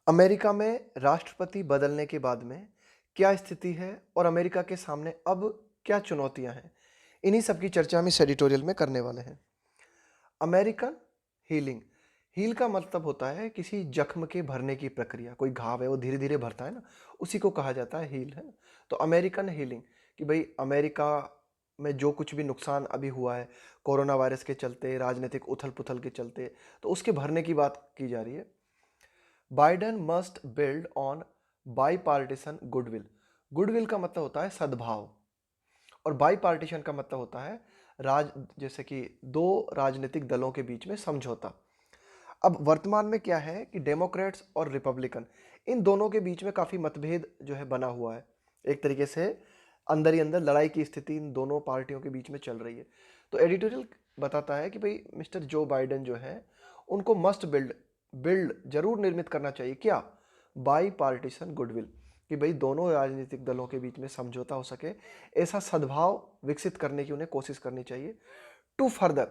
America में राष्ट्रपति बदलने के बाद में क्या स्थिति है और अमेरिका के सामने अब क्या चुनौतियां हैं? इन्हीं सब की चर्चा हम इस एडिटोरियल में करने वाले हैं। American healing. हील का मतलब होता है किसी जख्म के भरने की प्रक्रिया। कोई घाव है वो धीरे धीरे भरता है ना, उसी को कहा जाता है हील, है ना। तो अमेरिकन हीलिंग कि भाई अमेरिका में जो कुछ भी नुकसान अभी हुआ है कोरोना वायरस के चलते, राजनीतिक उथल पुथल के चलते, तो उसके भरने की बात की जा रही है। Biden must build on bipartisan goodwill. Goodwill का मतलब होता है सद्भाव, और बाईपार्टीशन का मतलब होता है राज जैसे कि दो राजनीतिक दलों के बीच में समझौता। अब वर्तमान में क्या है कि डेमोक्रेट्स और रिपब्लिकन, इन दोनों के बीच में काफ़ी मतभेद जो है बना हुआ है। एक तरीके से अंदर ही अंदर लड़ाई की स्थिति इन दोनों पार्टियों के बीच में चल रही है। तो एडिटोरियल बताता है कि भाई मिस्टर जो बाइडेन जो है उनको मस्ट बिल्ड बिल्ड जरूर निर्मित करना चाहिए। क्या? बाई पार्टीशन गुडविल, कि भाई दोनों राजनीतिक दलों के बीच में समझौता हो सके, ऐसा सद्भाव विकसित करने की उन्हें कोशिश करनी चाहिए। टू फर्दर,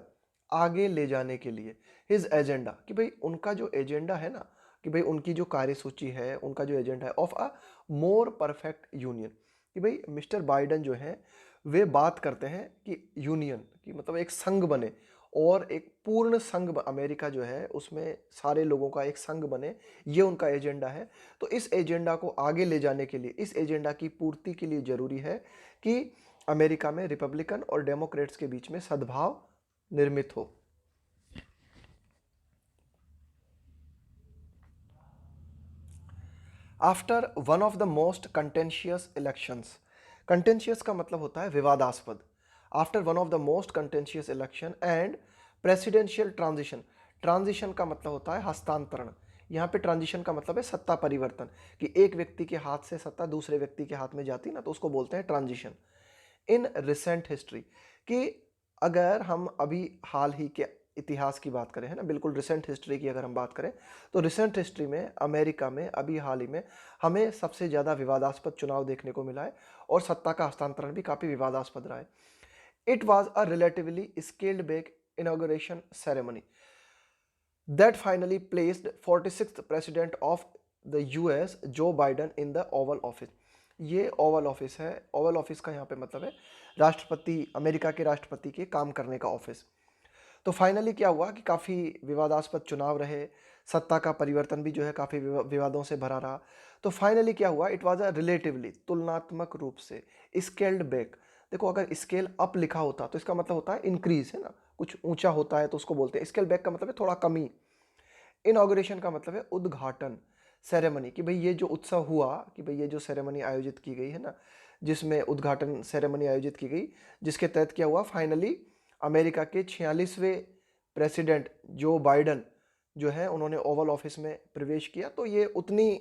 आगे ले जाने के लिए, हिज एजेंडा, कि भाई उनका जो एजेंडा है ना, कि भाई उनकी जो कार्यसूची है, उनका जो एजेंडा है of a more perfect union, कि भाई मिस्टर बाइडेन जो है वे बात करते हैं कि यूनियन की मतलब एक संघ बने, और एक पूर्ण संघ अमेरिका जो है उसमें सारे लोगों का एक संघ बने, ये उनका एजेंडा है। तो इस एजेंडा को आगे ले जाने के लिए, इस एजेंडा की पूर्ति के लिए जरूरी है कि अमेरिका में रिपब्लिकन और डेमोक्रेट्स के बीच में सद्भाव निर्मित हो। After one of the most contentious elections, contentious का मतलब होता है विवादास्पद। After one of the most contentious election and presidential transition, transition का मतलब होता है हस्तांतरण। यहाँ पे ट्रांजिशन का मतलब है सत्ता परिवर्तन, कि एक व्यक्ति के हाथ से सत्ता दूसरे व्यक्ति के हाथ में जाती ना, तो उसको बोलते हैं ट्रांजिशन। इन रिसेंट हिस्ट्री, कि अगर हम अभी हाल ही के इतिहास की बात करें, है ना, बिल्कुल रिसेंट हिस्ट्री की अगर हम बात करें, तो रिसेंट हिस्ट्री में अमेरिका में अभी हाल ही में हमें सबसे ज़्यादा विवादास्पद चुनाव देखने को मिला है, और सत्ता का हस्तांतरण भी काफ़ी विवादास्पद रहा है। It was a relatively scaled back inauguration ceremony that finally placed 46th president of the US जो Biden in the Oval office. ये ओवल ऑफिस है, ओवल ऑफिस का यहाँ पे मतलब है राष्ट्रपति, अमेरिका के राष्ट्रपति के काम करने का ऑफिस। तो फाइनली क्या हुआ कि काफ़ी विवादास्पद चुनाव रहे, सत्ता का परिवर्तन भी जो है काफ़ी विवादों से भरा रहा। तो फाइनली क्या हुआ, इट वाज अ रिलेटिवली, तुलनात्मक रूप से स्केल्ड बैक। देखो अगर स्केल अप लिखा होता तो इसका मतलब होता है इंक्रीज, है ना, कुछ ऊंचा होता है तो उसको बोलते हैं। स्केल बैक का मतलब है थोड़ा कमी। इनॉग्रेशन का मतलब है उद्घाटन सेरेमनी, कि भाई ये जो उत्सव हुआ, कि भाई ये जो सेरेमनी आयोजित की गई है ना, जिसमें उद्घाटन सेरेमनी आयोजित की गई, जिसके तहत क्या हुआ, फाइनली अमेरिका के 46वें प्रेसिडेंट जो बाइडन जो है उन्होंने ओवल ऑफिस में प्रवेश किया। तो ये उतनी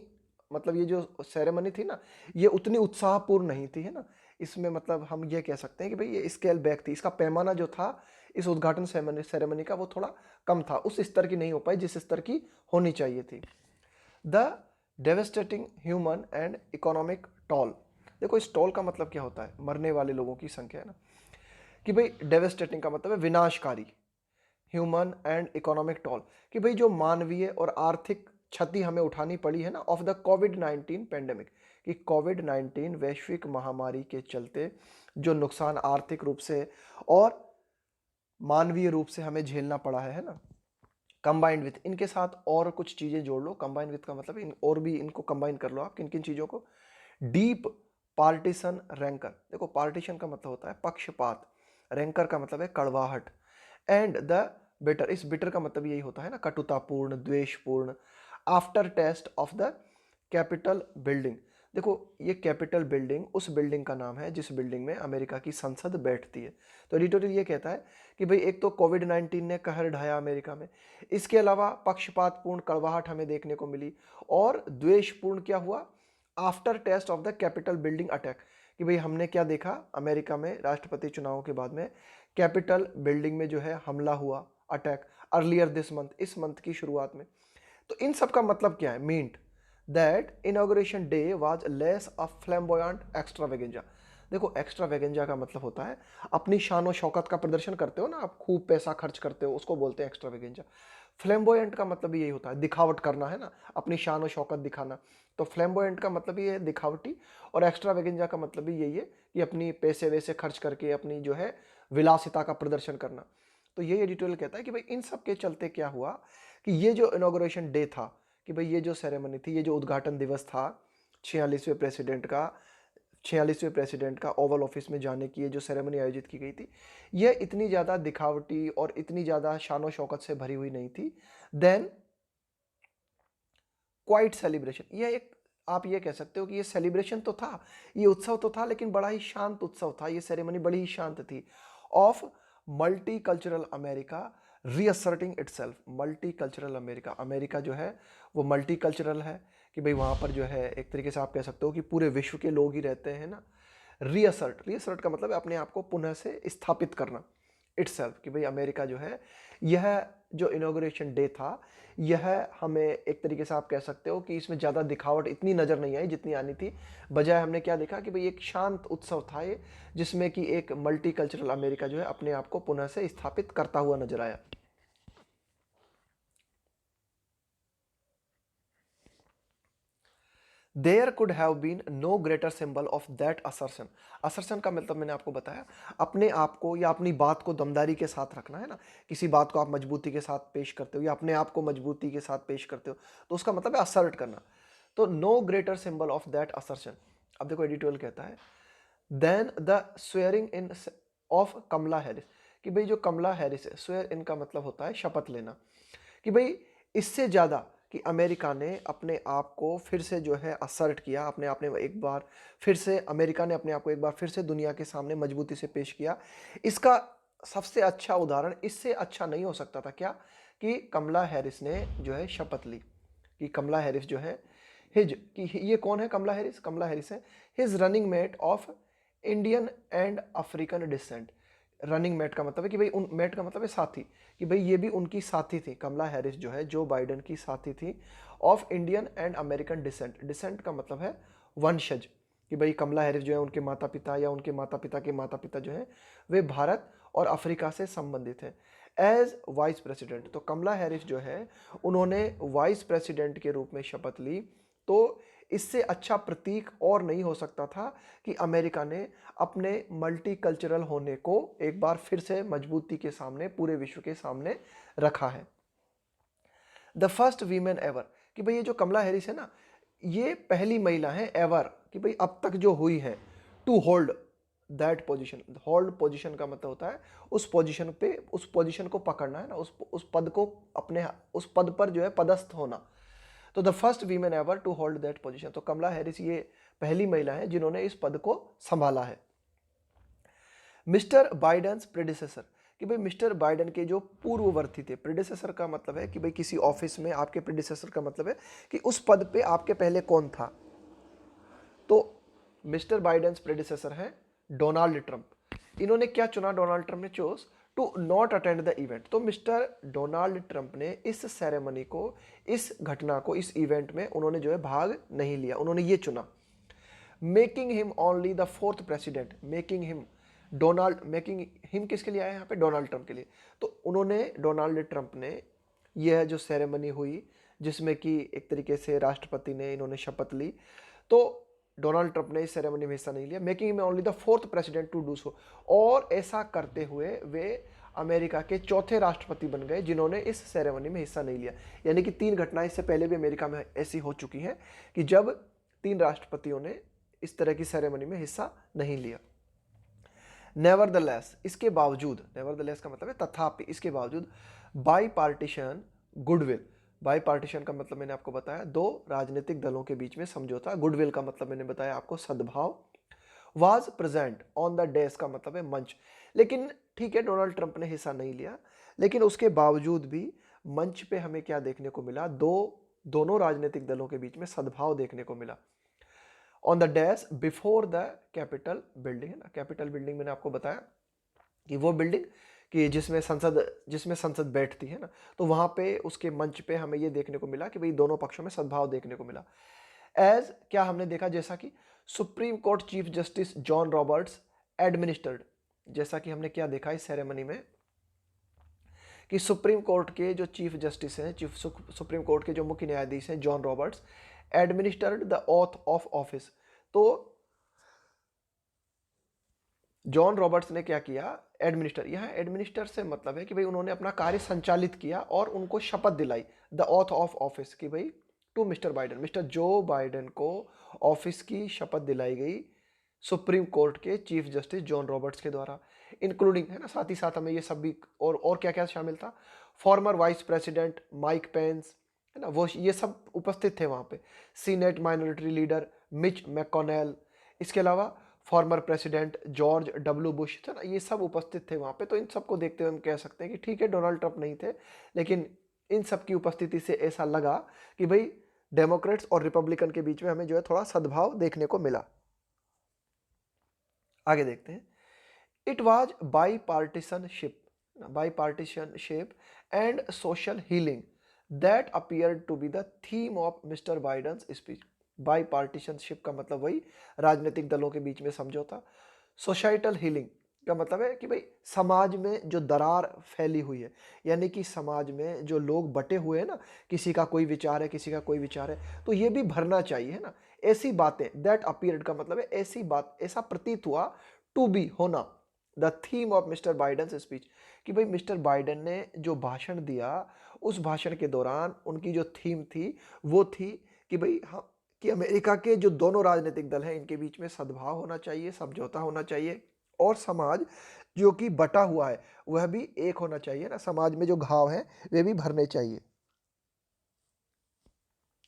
मतलब ये जो सेरेमनी थी ना, ये उतनी उत्साहपूर्ण नहीं थी, है ना। इसमें मतलब हम ये कह सकते हैं कि भाई ये स्केल बैक थी, इसका पैमाना जो था इस उद्घाटन सेरेमनी का वो थोड़ा कम था, उस स्तर की नहीं हो पाई जिस स्तर की होनी चाहिए थी। The devastating human and economic toll, देखो इस टॉल का मतलब क्या होता है, मरने वाले लोगों की संख्या, है ना, कि भाई डेवेस्टेटिंग का मतलब है विनाशकारी, ह्यूमन एंड इकोनॉमिक टॉल, कि भाई जो मानवीय और आर्थिक क्षति हमें उठानी पड़ी है ना ऑफ द कोविड-19 पेंडेमिक, कि कोविड-19 वैश्विक महामारी के चलते जो नुकसान आर्थिक रूप से और मानवीय रूप से हमें झेलना पड़ा है ना, कंबाइंड विथ, इनके साथ और कुछ चीजें जोड़ लो। कंबाइंड विथ का मतलब इन और भी इनको कंबाइन कर लो आप, किन किन चीजों को। डीप पार्टीशन रैंकर, देखो पार्टीशन का मतलब होता है पक्षपात, रैंकर का मतलब है कड़वाहट, एंड द बिटर, इस बिटर का मतलब यही होता है ना कटुतापूर्ण, द्वेषपूर्ण। After test of the Capitol building, देखो ये कैपिटल बिल्डिंग उस बिल्डिंग का नाम है जिस बिल्डिंग में अमेरिका की संसद बैठती है। तो एडिटोरियल ये कहता है कि भाई एक तो कोविड-19 ने कहर ढाया अमेरिका में, इसके अलावा पक्षपातपूर्ण कड़वाहट हमें देखने को मिली, और द्वेषपूर्ण क्या हुआ, after test of the Capitol building attack, कि भाई हमने क्या देखा अमेरिका में राष्ट्रपति चुनावों के बाद में कैपिटल बिल्डिंग में जो है हमला हुआ, अटैक, अर्लियर दिस मंथ, इस मंथ की शुरुआत में। तो इन सब का मतलब क्या है, meant that inauguration day was less a flamboyant extravaganza. देखो एक्स्ट्रावेगेंजा का मतलब होता है अपनी शान और शौकत का प्रदर्शन करते हो ना आप, खूब पैसा खर्च करते हो, उसको बोलते हैं एक्स्ट्रावेगेंजा। फ्लैम्बोयंट का मतलब यही होता है, दिखावट करना है ना, अपनी शान और शौकत दिखाना। तो फ्लैम्बोयंट का मतलब ये है दिखावटी, और एक्स्ट्रावेगेंजा का मतलब भी यही है कि अपनी पैसे वैसे खर्च करके अपनी जो है विलासिता का प्रदर्शन करना। तो यही एडिटोरियल कहता है कि भाई इन सब के चलते क्या हुआ कि ये जो इनॉग्रेशन डे था, कि भाई ये जो सेरेमनी थी, ये जो उद्घाटन दिवस था 46वें प्रेसिडेंट का, 46वें प्रेसिडेंट का ओवल ऑफिस में जाने की ये जो सेरेमनी आयोजित की गई थी, यह इतनी ज़्यादा दिखावटी और इतनी ज़्यादा शान शौकत से भरी हुई नहीं थी। देन क्वाइट सेलिब्रेशन, यह एक, आप ये कह सकते हो कि ये सेलिब्रेशन तो था, ये उत्सव तो था, लेकिन बड़ा ही शांत उत्सव था, ये सेरेमनी बड़ी ही शांत थी। Of multicultural America reasserting itself, multicultural America, America जो है वो मल्टी कल्चरल है, कि भाई वहाँ पर जो है एक तरीके से आप कह सकते हो कि पूरे विश्व के लोग ही रहते हैं ना। रीअसर्ट, रीअसर्ट का मतलब है अपने आप को पुनः से स्थापित करना, इटसेल्फ, कि भाई अमेरिका जो है, यह जो इनॉग्रेशन डे था, यह हमें एक तरीके से आप कह सकते हो कि इसमें ज़्यादा दिखावट इतनी नज़र नहीं आई जितनी आनी थी। बजाय हमने क्या देखा कि भाई एक शांत उत्सव था ये, जिसमें कि एक मल्टी कल्चरल अमेरिका जो है अपने आप को पुनः से स्थापित करता हुआ नजर आया। There could have been no greater symbol of that assertion, assertion का मतलब मैंने आपको बताया, अपने आप को या अपनी बात को दमदारी के साथ रखना है ना, किसी बात को आप मजबूती के साथ पेश करते हो या अपने आप को मजबूती के साथ पेश करते हो, तो उसका मतलब है असर्ट करना। तो no greater symbol of that assertion. अब देखो एडिटोरियल कहता है then the swearing in of Kamala Harris, कि भाई जो कमला हैरिस है, स्वेयर इन का मतलब होता है शपथ लेना, कि भाई इससे ज़्यादा कि अमेरिका ने अपने आप को फिर से जो है असर्ट किया, अपने आप ने एक बार फिर से, अमेरिका ने अपने आप को एक बार फिर से दुनिया के सामने मजबूती से पेश किया। इसका सबसे अच्छा उदाहरण, इससे अच्छा नहीं हो सकता था क्या, कि कमला हैरिस ने जो है शपथ ली, कि कमला हैरिस जो है हिज, कि ये कौन है कमला हैरिस, कमला हैरिस है his running mate of Indian and African descent. Running mate का मतलब है कि भाई उन, मेट का मतलब है साथी, कि भाई ये भी उनकी साथी थी, कमला हैरिस जो है जो बाइडेन की साथी थी, of Indian and American descent, descent का मतलब है वंशज, कि भाई कमला हैरिस जो है उनके माता पिता या उनके माता पिता के माता पिता जो है वे भारत और अफ्रीका से संबंधित हैं। एज वाइस प्रेसिडेंट, तो कमला हैरिस जो है उन्होंने वाइस प्रेसिडेंट के रूप में शपथ ली। तो इससे अच्छा प्रतीक और नहीं हो सकता था कि अमेरिका ने अपने मल्टी कल्चरल होने को एक बार फिर से मजबूती के सामने, पूरे विश्व के सामने रखा है। द फर्स्ट वीमेन एवर, कि भाई ये जो कमला हैरिस है ना, ये पहली महिला है एवर, कि भाई अब तक जो हुई है, to hold that position, hold position का मतलब होता है उस पोजीशन पे, उस पोजीशन को पकड़ना है ना, उस पद को अपने, उस पद पर जो है पदस्थ होना। तो the first women ever to hold that position, तो कमला हैरिस ये पहली महिला है जिन्होंने इस पद को संभाला है। मिस्टर बाइडेन्स प्रेडिसेसर, कि भाई मिस्टर बाइडेन के जो पूर्ववर्ती थे, प्रेडिसेसर का मतलब है कि भाई किसी ऑफिस में आपके प्रेडिसेसर का मतलब है कि उस पद पे आपके पहले कौन था। तो मिस्टर बाइडेन्स प्रेडिसेसर है डोनाल्ड ट्रंप। इन्होंने क्या चुना, डोनाल्ड ट्रंप ने chose to not attend the event. तो मिस्टर डोनाल्ड ट्रंप ने इस सेरेमनी को, इस घटना को, इस इवेंट में उन्होंने जो है भाग नहीं लिया, उन्होंने ये चुना। Making him only the fourth president, making him, Donald, making him किसके लिए आया यहाँ पे, डोनाल्ड ट्रंप के लिए। तो उन्होंने, डोनाल्ड ट्रंप ने, यह जो सेरेमनी हुई जिसमें कि एक तरीके से राष्ट्रपति ने, इन्होंने शपथ ली, तो डोनाल्ड ट्रंप ने इस सेरेमनी में हिस्सा नहीं लिया। Making him only the fourth president to do so, और ऐसा करते हुए वे अमेरिका के चौथे राष्ट्रपति बन गए जिन्होंने इस सेरेमनी में हिस्सा नहीं लिया। यानी कि 3 घटनाएं इससे पहले भी अमेरिका में ऐसी हो चुकी हैं कि जब 3 राष्ट्रपतियों ने इस तरह की सेरेमनी में हिस्सा नहीं लिया। नेवरदलेस, इसके बावजूद, नेवरदलेस का मतलब है तथापि, इसके बावजूद, by partition goodwill, by partition का मतलब मैंने आपको बताया 2 राजनीतिक दलों के बीच में समझौता, गुडविल का मतलब मैंने बताया आपको सद्भाव, was present on the desk का मतलब है मंच। लेकिन ठीक है, डोनाल्ड ट्रंप ने हिस्सा नहीं लिया, लेकिन उसके बावजूद भी मंच पे हमें क्या देखने को मिला, दोनों राजनीतिक दलों के बीच में सद्भाव देखने को मिला। On the desk before the Capitol building, है ना, कैपिटल बिल्डिंग मैंने आपको बताया कि वो बिल्डिंग कि जिसमें संसद बैठती है ना, तो वहां पे उसके मंच पे हमें ये देखने को मिला कि भाई दोनों पक्षों में सद्भाव देखने को मिला। एज क्या हमने देखा, जैसा कि supreme court chief justice John Roberts administered, जैसा कि हमने क्या देखा इस सेरेमनी में कि सुप्रीम कोर्ट के जो चीफ जस्टिस हैं, सुप्रीम कोर्ट के जो मुख्य न्यायाधीश हैं John Roberts, administered the oath of office. तो जॉन रॉबर्ट्स ने क्या किया, एडमिनिस्टर, यहाँ एडमिनिस्टर से मतलब है कि भाई उन्होंने अपना कार्य संचालित किया और उनको शपथ दिलाई, द ओथ ऑफ ऑफिस, कि भाई to mister Biden, mister Joe Biden को ऑफिस की शपथ दिलाई गई सुप्रीम कोर्ट के चीफ जस्टिस जॉन रॉबर्ट्स के द्वारा, इंक्लूडिंग, है ना, साथ ही साथ हमें ये सब भी और क्या क्या शामिल था, farmer vice president Mike Pence, है ना, वो ये सब उपस्थित थे वहाँ पे, senate minority leader Mitch McConnell, इसके अलावा former president George W Bush, है ना, ये सब उपस्थित थे वहाँ पे। तो इन सबको देखते हुए हम कह सकते हैं कि ठीक है डोनाल्ड ट्रंप नहीं थे, लेकिन इन सब की उपस्थिति से ऐसा लगा कि भाई डेमोक्रेट्स और रिपब्लिकन के बीच में हमें जो है थोड़ा सद्भाव देखने को मिला। आगे देखते हैं, it was bipartisanship and social healing that appeared to be the theme of mister Biden's speech. Bipartisanship का मतलब वही राजनीतिक दलों के बीच में समझौता, सोसाइटल हीलिंग का मतलब है कि भाई समाज में जो दरार फैली हुई है, यानी कि समाज में जो लोग बटे हुए हैं ना, किसी का कोई विचार है, किसी का कोई विचार है, तो ये भी भरना चाहिए, है ना, ऐसी बातें, दैट अपीयर्ड का मतलब है ऐसी बात, ऐसा प्रतीत हुआ, टू बी होना, the theme of mister Biden's speech, कि भाई मिस्टर बाइडेन ने जो भाषण दिया उस भाषण के दौरान उनकी जो थीम थी वो थी कि भाई हाँ, कि अमेरिका के जो दोनों राजनीतिक दल हैं इनके बीच में सद्भाव होना चाहिए, समझौता होना चाहिए, और समाज जो कि बटा हुआ है वह भी एक होना चाहिए ना, समाज में जो घाव हैं वे भी भरने चाहिए।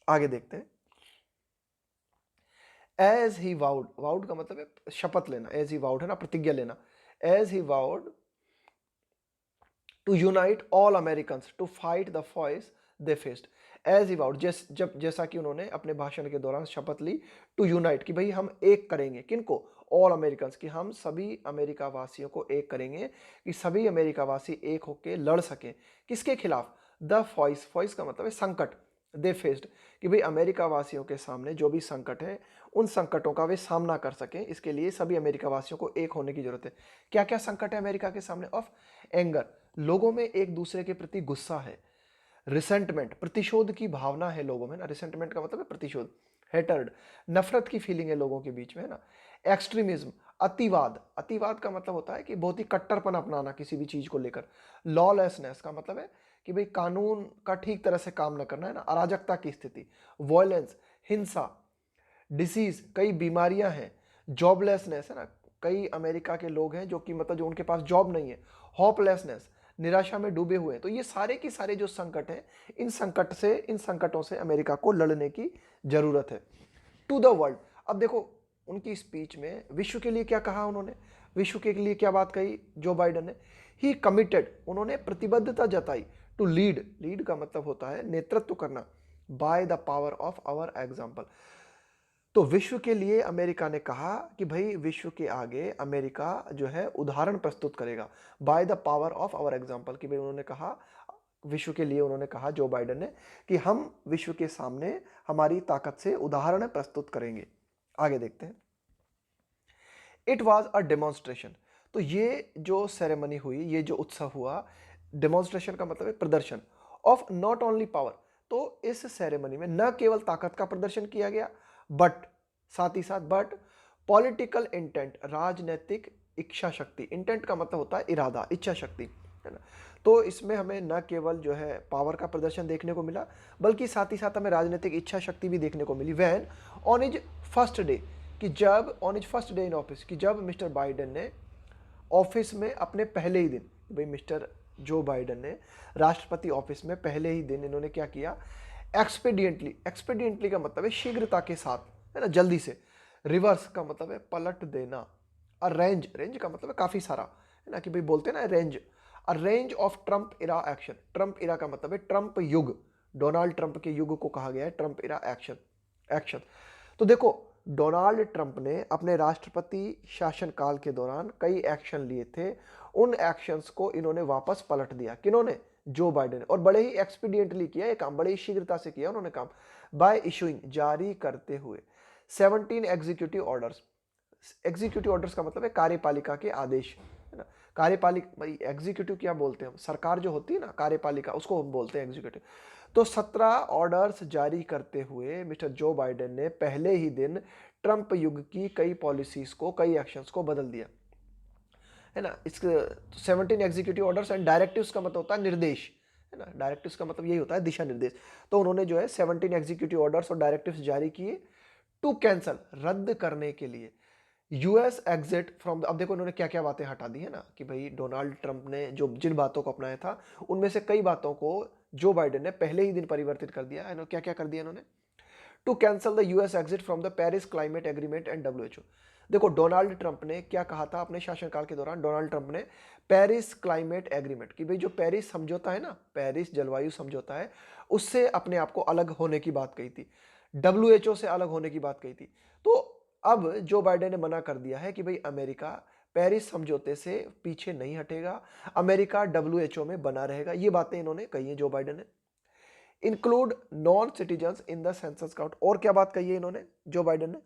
आगे देखते हैं, एज ही वाउड, वाउड का मतलब है शपथ लेना, एज ही वाउड है ना, प्रतिज्ञा लेना, as he vowed to unite all American to fight the foes they faced, as he vowed, जैसा कि उन्होंने अपने भाषण के दौरान शपथ ली, टू यूनाइट, कि भाई हम एक करेंगे, किनको, ऑल अमेरिकन, कि हम सभी अमेरिका वासियों को एक करेंगे, कि सभी अमेरिका वासी एक होकर लड़ सकें, किसके खिलाफ, द फॉइस, फॉइस का मतलब है संकट, दे फेस्ड, कि भाई अमेरिका वासियों के सामने जो भी संकट है उन संकटों का वे सामना कर सकें, इसके लिए सभी अमेरिका वासियों को एक होने की जरूरत है। क्या क्या संकट है अमेरिका के सामने, ऑफ एंगर, लोगों में एक दूसरे के प्रति गुस्सा है, रिसेंटमेंट, प्रतिशोध की भावना है लोगों में ना, रिसेंटमेंट का मतलब है प्रतिशोध, हेटर्ड, नफरत की फीलिंग है लोगों के बीच में, है ना, एक्सट्रीमिज्म, अतिवाद, अतिवाद का मतलब होता है कि बहुत ही कट्टरपन अपनाना किसी भी चीज को लेकर, लॉलेसनेस का मतलब है कि भाई कानून का ठीक तरह से काम न करना, है ना, अराजकता की स्थिति, वायलेंस, हिंसा, डिसीज, कई बीमारियां हैं, जॉबलेसनेस, है ना, कई अमेरिका के लोग हैं जो कि मतलब जो उनके पास जॉब नहीं है, होपलेसनेस, निराशा में डूबे हुए हैं। तो ये सारे के सारे जो संकट हैं, इन संकटों से अमेरिका को लड़ने की जरूरत है। टू द वर्ल्ड, अब देखो उनकी स्पीच में विश्व के लिए क्या कहा उन्होंने, विश्व के लिए क्या बात कही जो बाइडेन ने, ही कमिटेड, उन्होंने प्रतिबद्धता जताई, टू लीड, लीड का मतलब होता है नेतृत्व करना, by the power of our example. तो विश्व के लिए अमेरिका ने कहा कि भाई विश्व के आगे अमेरिका जो है उदाहरण प्रस्तुत करेगा, by the power of our example, कि भाई उन्होंने कहा विश्व के लिए, उन्होंने कहा जो बाइडेन ने कि हम विश्व के सामने हमारी ताकत से उदाहरण प्रस्तुत करेंगे। आगे देखते हैं, इट वॉज अ डेमोन्स्ट्रेशन, तो ये जो सेरेमनी हुई, ये जो उत्सव हुआ, डेमोन्स्ट्रेशन का मतलब है प्रदर्शन, ऑफ नॉट ओनली पावर, तो इस सेरेमनी में न केवल ताकत का प्रदर्शन किया गया, बट साथ ही साथ बट पॉलिटिकल इंटेंट, राजनीतिक इच्छा शक्ति, इंटेंट का मतलब होता है इरादा, इच्छा शक्ति, है ना, तो इसमें हमें न केवल जो है पावर का प्रदर्शन देखने को मिला, बल्कि साथ ही साथ हमें राजनीतिक इच्छा शक्ति भी देखने को मिली। When on his first day, कि जब on his first day in office, कि जब मिस्टर बाइडेन ने ऑफिस में अपने पहले ही दिन, भाई मिस्टर जो बाइडेन ने राष्ट्रपति ऑफिस में पहले ही दिन इन्होंने क्या किया, एक्सपेडिएंटली, एक्सपेडिएंटली का मतलब है शीघ्रता के साथ, है ना, जल्दी से, रिवर्स का मतलब है पलट देना, अरेंज, रेंज का मतलब है काफी सारा, है ना, कि भाई बोलते हैं ना range, a range of Trump era action, Trump era का मतलब है ट्रंप युग, डोनाल्ड ट्रंप के युग को कहा गया है ट्रंप इरा एक्शन, एक्शन। तो देखो डोनाल्ड ट्रंप ने अपने राष्ट्रपति शासनकाल के दौरान कई एक्शन लिए थे, उन एक्शंस को इन्होंने वापस पलट दिया, किन्होंने, जो बाइडेन, और बड़े ही एक्सपीडिएंटली किया ये काम, बड़े ही शीघ्रता से किया उन्होंने काम, बाय इशूइंग, जारी करते हुए, 17 एग्जीक्यूटिव ऑर्डर्स, एग्जीक्यूटिव ऑर्डर्स का मतलब है कार्यपालिका के आदेश, है ना, कार्यपालिका, भाई एग्जीक्यूटिव क्या बोलते हैं हम, सरकार जो होती है ना कार्यपालिका, उसको हम बोलते हैं एग्जीक्यूटिव। तो 17 ऑर्डर्स जारी करते हुए मिस्टर जो बाइडेन ने पहले ही दिन ट्रंप युग की कई पॉलिसीज को, कई एक्शंस को बदल दिया, है ना। इसके 17 एग्जीक्यूटिव ऑर्डर्स एंड डायरेक्टिव्स का मतलब होता है निर्देश, है ना। डायरेक्टिव्स का मतलब यही होता है दिशा निर्देश। तो उन्होंने जो है 17 एग्जीक्यूटिव ऑर्डर्स और डायरेक्टिव्स जारी किए टू कैंसल, रद्द करने के लिए यूएस एग्जिट फ्रॉम। अब देखो इन्होंने क्या क्या बातें हटा दी है ना, कि भाई डोनाल्ड ट्रंप ने जो जिन बातों को अपनाया था उनमें से कई बातों को जो बाइडेन ने पहले ही दिन परिवर्तित कर दिया है। क्या क्या कर दिया इन्होंने, to cancel the US exit from the Paris climate agreement and WHO. देखो डोनाल्ड ट्रंप ने क्या कहा था अपने शासनकाल के दौरान, डोनाल्ड ट्रंप ने पेरिस क्लाइमेट एग्रीमेंट, कि भाई जो पेरिस समझौता है ना, पेरिस जलवायु समझौता है, उससे अपने आप को अलग होने की बात कही थी, डब्ल्यूएचओ से अलग होने की बात कही थी। तो अब जो बाइडेन ने मना कर दिया है कि भाई अमेरिका पेरिस समझौते से पीछे नहीं हटेगा, अमेरिका डब्ल्यूएचओ में बना रहेगा। ये बातें इन्होंने कही है जो बाइडेन ने। Include non citizen in the census count, और क्या बात कही है इन्होंने जो बाइडेन ने,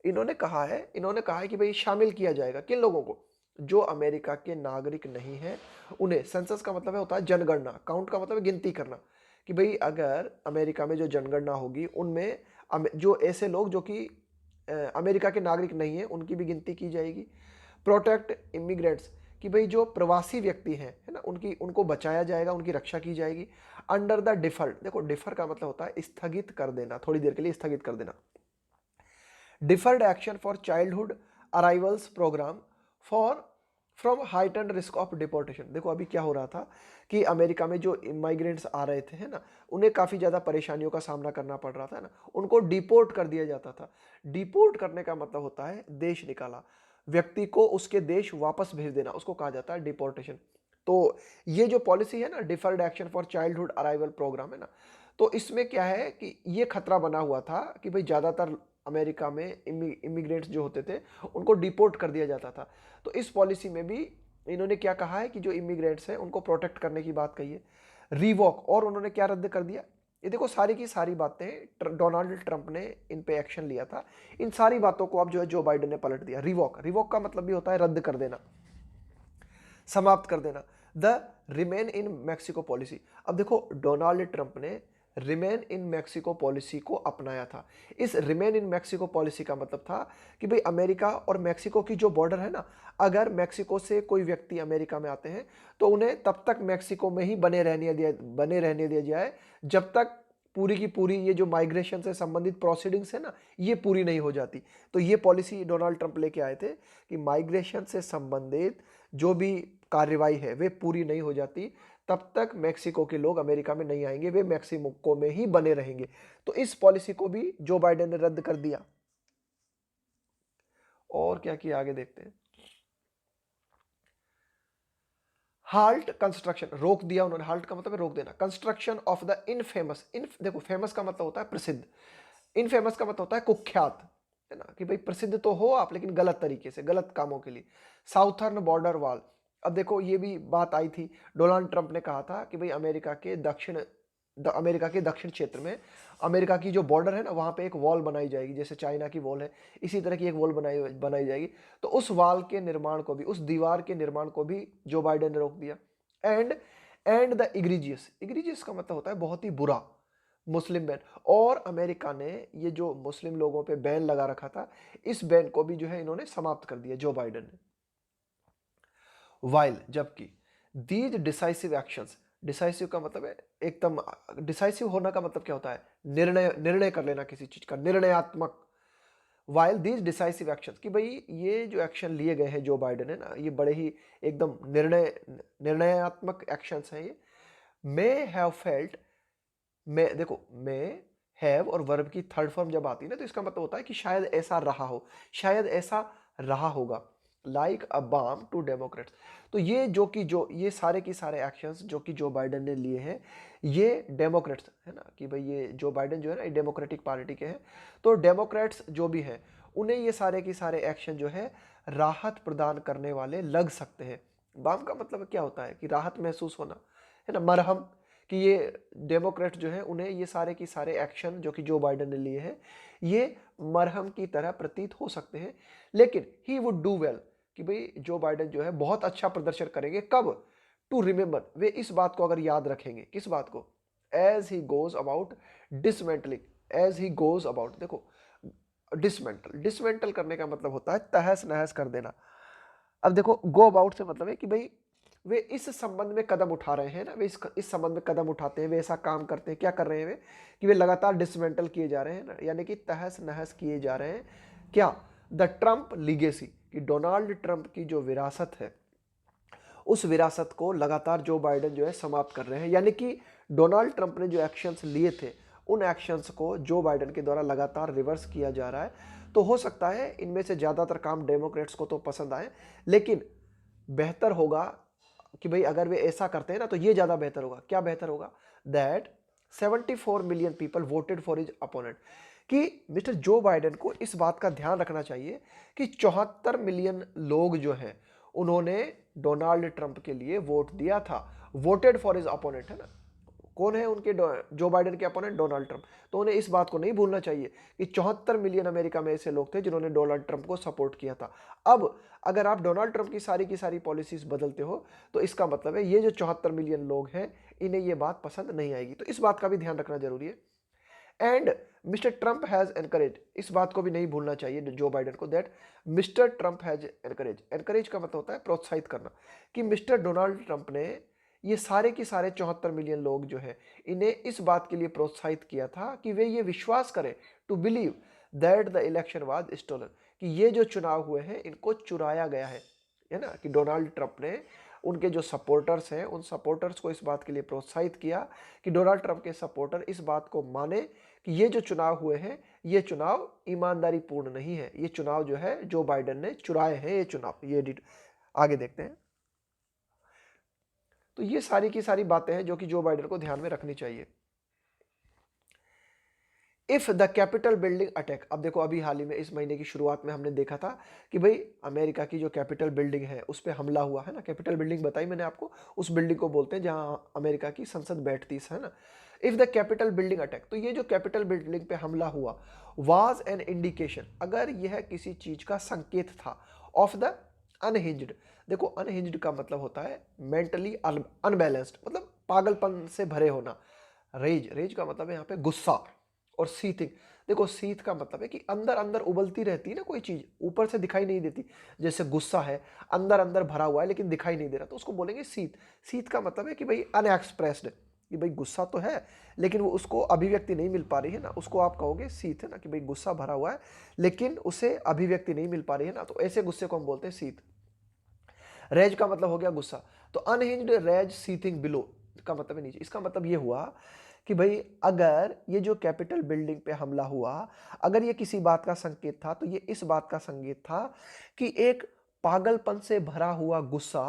इन्होंने कहा है कि भाई शामिल किया जाएगा किन लोगों को, जो अमेरिका के नागरिक नहीं हैं उन्हें। सेंसस का मतलब होता है जनगणना, काउंट का मतलब है गिनती करना, कि भाई अगर अमेरिका में जो जनगणना होगी उनमें जो ऐसे लोग जो कि अमेरिका के नागरिक नहीं है उनकी भी गिनती की जाएगी। प्रोटेक्ट इमिग्रेंट्स, कि भाई जो प्रवासी व्यक्ति हैं, है ना, उनको बचाया जाएगा, उनकी रक्षा की जाएगी। अंडर द डिफर्ड, देखो डिफर का मतलब होता है स्थगित कर देना, थोड़ी देर के लिए स्थगित कर देना। Deferred action for childhood arrivals program for from heightened risk of deportation. देखो अभी क्या हो रहा था कि अमेरिका में जो इमाइग्रेंट्स आ रहे थे, है ना, उन्हें काफ़ी ज़्यादा परेशानियों का सामना करना पड़ रहा था ना, उनको डिपोर्ट कर दिया जाता था। डिपोर्ट करने का मतलब होता है देश निकाला, व्यक्ति को उसके देश वापस भेज देना, उसको कहा जाता है डिपोर्टेशन। तो ये जो पॉलिसी है ना, deferred action for childhood arrival programme, है ना, तो इसमें क्या है कि ये खतरा बना हुआ था कि भाई ज़्यादातर अमेरिका में इमिग्रेंट्स जो होते थे उनको डिपोर्ट कर दिया जाता था। तो इस पॉलिसी में भी इन्होंने क्या कहा है कि जो इमिग्रेंट्स हैं उनको प्रोटेक्ट करने की बात कही है। रिवॉक, और उन्होंने क्या रद्द कर दिया, ये देखो सारी की सारी बातें डोनाल्ड ट्रंप ने इन पे एक्शन लिया था, इन सारी बातों को अब जो है जो बाइडेन ने पलट दिया। रिवॉक, रिवॉक का मतलब भी होता है रद्द कर देना, समाप्त कर देना। The remain in Mexico policy, अब देखो डोनाल्ड ट्रंप ने रिमेन इन मैक्सिको पॉलिसी को अपनाया था। इस रिमेन इन मैक्सिको पॉलिसी का मतलब था कि भाई अमेरिका और मैक्सिको की जो बॉर्डर है ना, अगर मैक्सिको से कोई व्यक्ति अमेरिका में आते हैं तो उन्हें तब तक मैक्सिको में ही बने रहने दिया जाए जब तक पूरी की पूरी ये जो माइग्रेशन से संबंधित प्रोसीडिंग्स है ना ये पूरी नहीं हो जाती। तो ये पॉलिसी डोनाल्ड ट्रंप लेके आए थे कि माइग्रेशन से संबंधित जो भी कार्रवाई है वे पूरी नहीं हो जाती तब तक मैक्सिको के लोग अमेरिका में नहीं आएंगे, वे मैक्सिको में ही बने रहेंगे। तो इस पॉलिसी को भी जो बाइडेन ने रद्द कर दिया। और क्या किया आगे देखते हैं। हाल्ट कंस्ट्रक्शन, रोक दिया उन्होंने, हाल्ट का मतलब है रोक देना। कंस्ट्रक्शन ऑफ द इनफेमस, देखो फेमस का मतलब होता है प्रसिद्ध, इनफेमस का मतलब होता है कुख्यात, है ना, कि भाई प्रसिद्ध तो हो आप लेकिन गलत तरीके से, गलत कामों के लिए। साउथर्न बॉर्डर वॉल, अब देखो ये भी बात आई थी, डोनाल्ड ट्रंप ने कहा था कि भाई अमेरिका के दक्षिण क्षेत्र में अमेरिका की जो बॉर्डर है ना वहां पे एक वॉल बनाई जाएगी, जैसे चाइना की वॉल है इसी तरह की एक वॉल बनाई जाएगी। तो उस वॉल के निर्माण को भी, उस दीवार के निर्माण को भी जो बाइडेन ने रोक दिया। एंड द इग्रीजियस, इग्रीजियस का मतलब होता है बहुत ही बुरा, मुस्लिम बैन, और अमेरिका ने ये जो मुस्लिम लोगों पे बैन लगा रखा था इस बैन को भी जो है इन्होंने समाप्त कर दिया जो बाइडेन ने। वाइल, जबकि दीज डिसाइसिव एक्शंस, डिसाइसिव का मतलब है एकदम, डिसाइसिव होना का मतलब क्या होता है, निर्णय कर लेना किसी चीज का, निर्णयात्मक। वाइल दीज डिसाइसिव एक्शंस, कि भाई ये जो एक्शन लिए गए हैं जो बाइडेन है ना ये बड़े ही एकदम निर्णयात्मक एक्शंस हैं ये। मे हैव फेल्ट, मैं देखो मे हैव और वर्ब की थर्ड फॉर्म जब आती है ना तो इसका मतलब होता है कि शायद ऐसा रहा हो, शायद ऐसा रहा होगा। Like a balm to Democrats, तो ये जो ये सारे की सारे एक्शंस जो कि जो बाइडेन ने लिए हैं ये डेमोक्रेट्स, है ना, कि भाई ये जो बाइडेन जो है ना ये डेमोक्रेटिक पार्टी के हैं, तो डेमोक्रेट्स जो भी हैं उन्हें ये सारे की सारे एक्शन जो है राहत प्रदान करने वाले लग सकते हैं। बाम का मतलब क्या होता है कि राहत महसूस होना, है ना, मरहम, कि ये डेमोक्रेट जो है उन्हें ये सारे की सारे एक्शन जो कि जो बाइडेन ने लिए हैं ये मरहम की तरह प्रतीत हो सकते हैं। लेकिन ही वुड डू वेल, कि भाई जो बाइडेन जो है बहुत अच्छा प्रदर्शन करेंगे। कब? टू रिमेंबर, वे इस बात को अगर याद रखेंगे, किस बात को? As he goes about dismantling, as he goes about, देखो डिसमेंटल करने का मतलब होता है तहस नहस कर देना। अब देखो गो अबाउट से मतलब है कि भाई वे इस संबंध में कदम उठा रहे हैं ना, वे इस संबंध में कदम उठाते हैं, वे ऐसा काम करते हैं, क्या कर रहे हैं वे, कि वे लगातार डिसमेंटल किए जा रहे हैं ना, यानी कि तहस नहस किए जा रहे हैं। क्या? द ट्रंप लीगेसी, कि डोनाल्ड ट्रंप की जो विरासत है उस विरासत को लगातार जो बाइडेन जो है समाप्त कर रहे हैं। यानी कि डोनाल्ड ट्रंप ने जो एक्शंस लिए थे उन एक्शंस को जो बाइडेन के द्वारा लगातार रिवर्स किया जा रहा है। तो हो सकता है इनमें से ज़्यादातर काम डेमोक्रेट्स को तो पसंद आए, लेकिन बेहतर होगा कि भाई अगर वे ऐसा करते हैं ना तो ये ज़्यादा बेहतर होगा। क्या बेहतर होगा? That 74 million people voted for his opponent, कि मिस्टर जो बाइडेन को इस बात का ध्यान रखना चाहिए कि 74 मिलियन लोग जो हैं उन्होंने डोनाल्ड ट्रंप के लिए वोट दिया था। वोटेड फॉर हिज अपोनेंट है ना, कौन है उनके जो बाइडेन के अपोनेंट? Donald Trump. तो उन्हें इस बात को नहीं भूलना चाहिए कि 74 मिलियन अमेरिका में ऐसे लोग थे जिन्होंने डोनाल्ड ट्रंप को सपोर्ट किया था। अब अगर आप डोनाल्ड ट्रंप की सारी पॉलिसीज बदलते हो तो इसका मतलब है ये जो 74 मिलियन लोग हैं इन्हें ये बात पसंद नहीं आएगी। तो इस बात का भी ध्यान रखना जरूरी है। And mister Trump has encourage, इस बात को भी नहीं भूलना चाहिए जो बाइडेन को, that mister Trump has encourage, encourage का मतलब होता है प्रोत्साहित करना, कि मिस्टर डोनाल्ड ट्रंप ने ये सारे के सारे 74 मिलियन लोग जो है इन्हें इस बात के लिए प्रोत्साहित किया था कि वे ये विश्वास करें, to believe that the election was stolen, कि ये जो चुनाव हुए हैं इनको चुराया गया है ना, कि डोनाल्ड ट्रंप ने उनके जो सपोर्टर्स हैं उन सपोर्टर्स को इस बात के लिए प्रोत्साहित किया कि डोनाल्ड ट्रंप के सपोर्टर इस बात को माने कि ये जो चुनाव हुए हैं ये चुनाव ईमानदारी पूर्ण नहीं है, ये चुनाव जो है जो बाइडेन ने चुराए हैं ये चुनाव। ये आगे देखते हैं। तो ये सारी की सारी बातें हैं जो कि जो बाइडेन को ध्यान में रखनी चाहिए। If the Capitol building attack, अब देखो अभी हाल ही में इस महीने की शुरुआत में हमने देखा था कि भाई अमेरिका की जो कैपिटल बिल्डिंग है उस पर हमला हुआ है ना। कैपिटल बिल्डिंग बताई मैंने आपको, उस बिल्डिंग को बोलते हैं जहां अमेरिका की संसद बैठती है ना। If the Capitol building attack, तो ये जो कैपिटल बिल्डिंग पे हमला हुआ वाज एन इंडिकेशन, अगर यह किसी चीज का संकेत था, ऑफ द अनहिंज्ड, देखो अनहिंज्ड का मतलब होता है मेंटली अनबैलेंस्ड, मतलब पागलपन से भरे होना। रेज, रेज का मतलब है यहाँ पे गुस्सा। और सीथिंग, देखो सीथ का मतलब है कि अंदर अंदर उबलती रहती है ना कोई चीज, ऊपर से दिखाई नहीं देती। जैसे गुस्सा है, अंदर अंदर भरा हुआ है लेकिन दिखाई नहीं दे रहा, तो उसको बोलेंगे सीथ। सीथ का मतलब है कि भाई अनएक्सप्रेस्ड, कि भाई गुस्सा तो है लेकिन वो उसको अभिव्यक्ति नहीं मिल पा रही है ना, उसको आप कहोगे सीथ, है ना, कि भाई गुस्सा भरा हुआ है लेकिन उसे अभिव्यक्ति नहीं मिल पा रही है ना, तो ऐसे गुस्से को हम बोलते हैं सीथ। रेज का मतलब हो गया गुस्सा, तो अनहिंज्ड रेज सीथिंग बिलो का मतलब है नीचे। इसका मतलब ये हुआ कि भाई अगर ये जो कैपिटल बिल्डिंग पे हमला हुआ, अगर ये किसी बात का संकेत था तो ये इस बात का संकेत था कि एक पागलपन से भरा हुआ गुस्सा,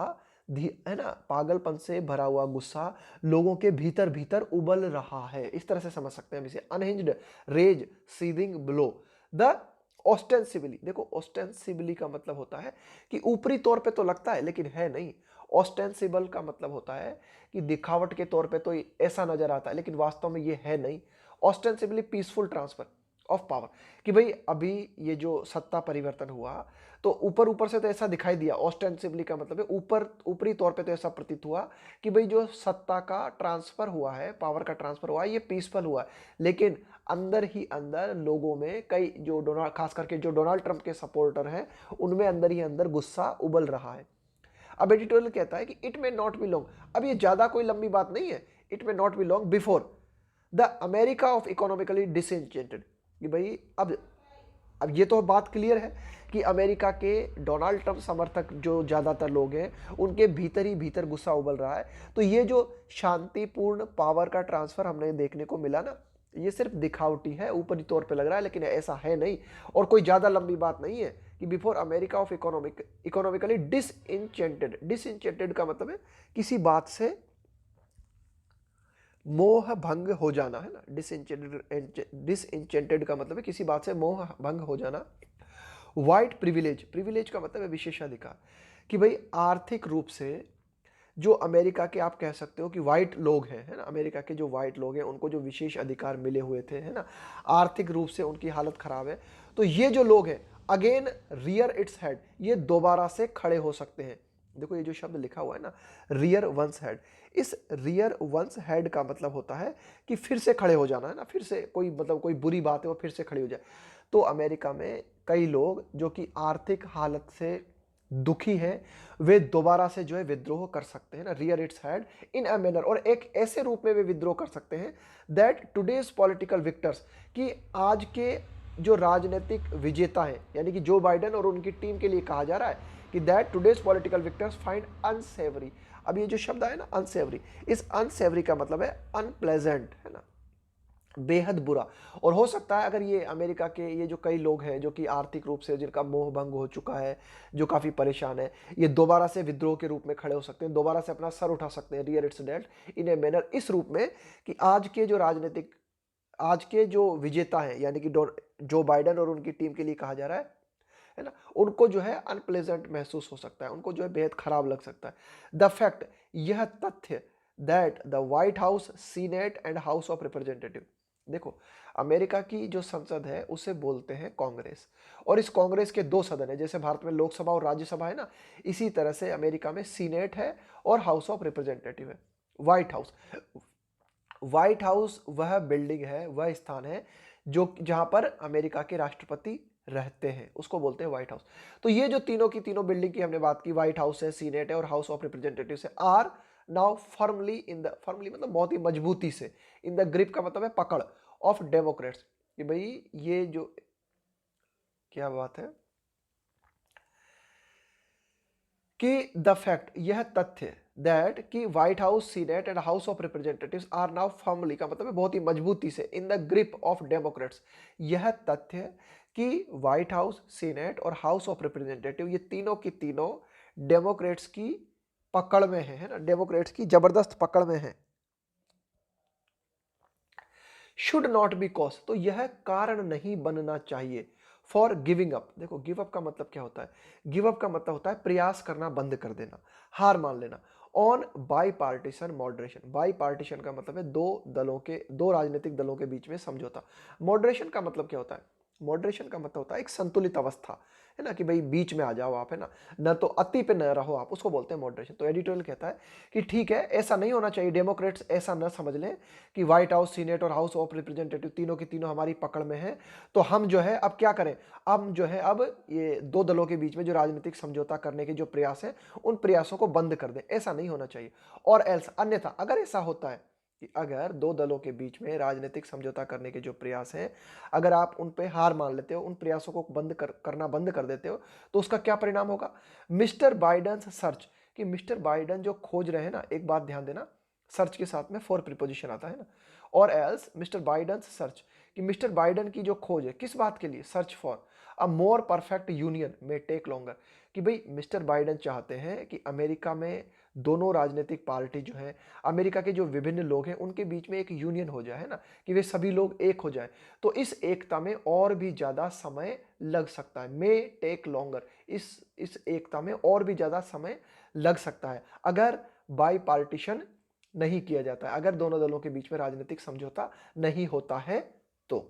है ना, पागलपन से भरा हुआ गुस्सा लोगों के भीतर भीतर उबल रहा है। इस तरह से समझ सकते हैं हम इसे, unhinged rage seething below the ostensibly. देखो ऑस्टेंसिबली का मतलब होता है कि ऊपरी तौर पे तो लगता है लेकिन है नहीं। ऑस्टेंसिबल का मतलब होता है कि दिखावट के तौर पे तो ऐसा नजर आता है लेकिन वास्तव में ये है नहीं। Ostensibly peaceful transfer of power, कि भाई अभी ये जो सत्ता परिवर्तन हुआ तो ऊपर ऊपर से तो ऐसा दिखाई दिया। ऑस्टेंसिबली का मतलब है ऊपर ऊपरी तौर पे तो ऐसा प्रतीत हुआ कि भाई जो सत्ता का ट्रांसफर हुआ है, पावर का ट्रांसफर हुआ है, ये पीसफुल हुआ है, लेकिन अंदर ही अंदर लोगों में कई जो डोनाल्ड, खास करके जो डोनाल्ड ट्रंप के सपोर्टर हैं, उनमें अंदर ही अंदर गुस्सा उबल रहा है। अब एडिटोरियल कहता है कि it may not be long, अब ये ज्यादा कोई लंबी बात नहीं है, it may not be long before the America of economically disenchanted, कि भाई अब ये तो बात क्लियर है कि अमेरिका के डोनाल्ड ट्रंप समर्थक जो ज़्यादातर लोग हैं उनके भीतर ही भीतर गुस्सा उबल रहा है। तो ये जो शांतिपूर्ण पावर का ट्रांसफर हमने देखने को मिला ना, ये सिर्फ दिखावटी है, ऊपरी तौर पे लग रहा है लेकिन ऐसा है नहीं, और कोई ज़्यादा लंबी बात नहीं है कि बिफोर अमेरिका ऑफ इकोनॉमिकली डिसइंटेंटेड। डिसइंटेंटेड का मतलब है किसी बात से मोह भंग हो जाना, है ना। डिसइंटेंटेड का मतलब है किसी बात से मोह भंग हो जाना। वाइट प्रिविलेज, प्रिविलेज का मतलब है विशेषाधिकार, कि भाई आर्थिक रूप से जो अमेरिका के आप कह सकते हो कि वाइट लोग हैं, है ना, अमेरिका के जो वाइट लोग हैं उनको जो विशेष अधिकार मिले हुए थे, है ना, आर्थिक रूप से उनकी हालत खराब है, तो ये जो लोग हैं अगेन रियर इट्स हेड, ये दोबारा से खड़े हो सकते हैं। देखो ये जो शब्द लिखा हुआ है ना, रियर वंस हेड, इस रियर वंस हेड का मतलब होता है कि फिर से खड़े हो जाना है ना, फिर से कोई मतलब कोई बुरी बात है वो फिर से खड़ी हो जाए। तो अमेरिका में कई लोग जो कि आर्थिक हालत से दुखी हैं, वे दोबारा से जो है विद्रोह कर सकते हैं ना, rear its head in a manner, और एक ऐसे रूप में वे विद्रोह कर सकते हैं दैट टुडेज पॉलिटिकल विक्टर्स, कि आज के जो राजनीतिक विजेता हैं यानी कि जो बाइडेन और उनकी टीम के लिए कहा जा रहा है कि that today's political victors find unsavoury. अब ये जो शब्द है ना अनसेवरी, इस अनसेवरी का मतलब है अनप्लेजेंट, है ना, बेहद बुरा। और हो सकता है अगर ये अमेरिका के ये जो कई लोग हैं जो कि आर्थिक रूप से जिनका मोह भंग हो चुका है, जो काफ़ी परेशान है, ये दोबारा से विद्रोह के रूप में खड़े हो सकते हैं, दोबारा से अपना सर उठा सकते हैं, rear it's dead in a manner, इस रूप में कि आज के जो राजनीतिक, आज के जो विजेता हैं यानी कि जो बाइडेन और उनकी टीम के लिए कहा जा रहा है ना, उनको जो है अनप्लेजेंट महसूस हो सकता है, उनको जो है बेहद खराब लग सकता है। द फैक्ट, यह तथ्य, that the white House, Senate and House of representative, देखो अमेरिका की जो संसद है उसे बोलते हैं कांग्रेस, और इस कांग्रेस के दो सदन है, जैसे भारत में लोकसभा और राज्यसभा है ना, इसी तरह से अमेरिका में सीनेट है और हाउस ऑफ रिप्रेजेंटेटिव है। व्हाइट हाउस, व्हाइट हाउस वह बिल्डिंग है, वह स्थान है जो जहां पर अमेरिका के राष्ट्रपति रहते हैं, उसको बोलते हैं व्हाइट हाउस। तो ये जो तीनों की तीनों बिल्डिंग की हमने बात की, व्हाइट हाउस है, सीनेट है और हाउस ऑफ रिप्रेजेंटेटिव है, are now firmly in the, firmly मतलब बहुत ही मजबूती से, इन द ग्रिप का मतलब है पकड़, ऑफ डेमोक्रेट्स, कि भाई ये जो, क्या बात है कि द फैक्ट, यह तथ्य, दैट कि White House, Senate and House of Representatives are now firmly का मतलब है बहुत ही मजबूती से, in the grip of Democrats, यह तथ्य कि व्हाइट हाउस, सीनेट और हाउस ऑफ रिप्रेजेंटेटिव ये तीनों की तीनों डेमोक्रेट्स की पकड़ में है ना, डेमोक्रेट्स की जबरदस्त पकड़ में है। शुड नॉट बी कॉज, तो यह कारण नहीं बनना चाहिए फॉर गिविंग अप। देखो गिव अप का मतलब क्या होता है, गिव अप का मतलब होता है प्रयास करना बंद कर देना, हार मान लेना। On by partition moderation, by partition का मतलब है दो दलों के, दो राजनीतिक दलों के बीच में समझौता। मॉडरेशन का मतलब क्या होता है, मॉडरेशन का मतलब होता है एक संतुलित अवस्था, है ना, कि भाई बीच में आ जाओ आप, है ना, न तो अति पे न रहो आप, उसको बोलते हैं मॉडरेशन। तो एडिटोरियल कहता है कि ठीक है ऐसा नहीं होना चाहिए, डेमोक्रेट्स ऐसा न समझ लें कि व्हाइट हाउस, सीनेट और हाउस ऑफ रिप्रेजेंटेटिव तीनों की तीनों हमारी पकड़ में है, तो हम जो है अब क्या करें, हम जो है अब ये दो दलों के बीच में जो राजनीतिक समझौता करने के जो प्रयास है उन प्रयासों को बंद कर दें, ऐसा नहीं होना चाहिए। और एल्स, अन्यथा अगर ऐसा होता है कि अगर दो दलों के बीच में राजनीतिक समझौता करने के जो प्रयास हैं, अगर आप उन पे हार मान लेते हो, उन प्रयासों को करना बंद कर देते हो, तो उसका क्या परिणाम होगा। मिस्टर बाइडन सर्च, कि मिस्टर बाइडन जो खोज रहे हैं ना, एक बात ध्यान देना, सर्च के साथ में फॉर प्रीपोजिशन आता है ना, और एल्स मिस्टर बाइडन सर्च, कि मिस्टर बाइडन की जो खोज है किस बात के लिए, search for a more perfect union में टेक लॉन्गर, कि भाई मिस्टर बाइडन चाहते हैं कि अमेरिका में दोनों राजनीतिक पार्टी जो है, अमेरिका के जो विभिन्न लोग हैं उनके बीच में एक यूनियन हो जाए, है ना, कि वे सभी लोग एक हो जाए, तो इस एकता में और भी ज़्यादा समय लग सकता है, मे टेक लॉन्गर, इस एकता में और भी ज़्यादा समय लग सकता है अगर बाई पार्टीशन नहीं किया जाता है, अगर दोनों दलों के बीच में राजनीतिक समझौता नहीं होता है तो।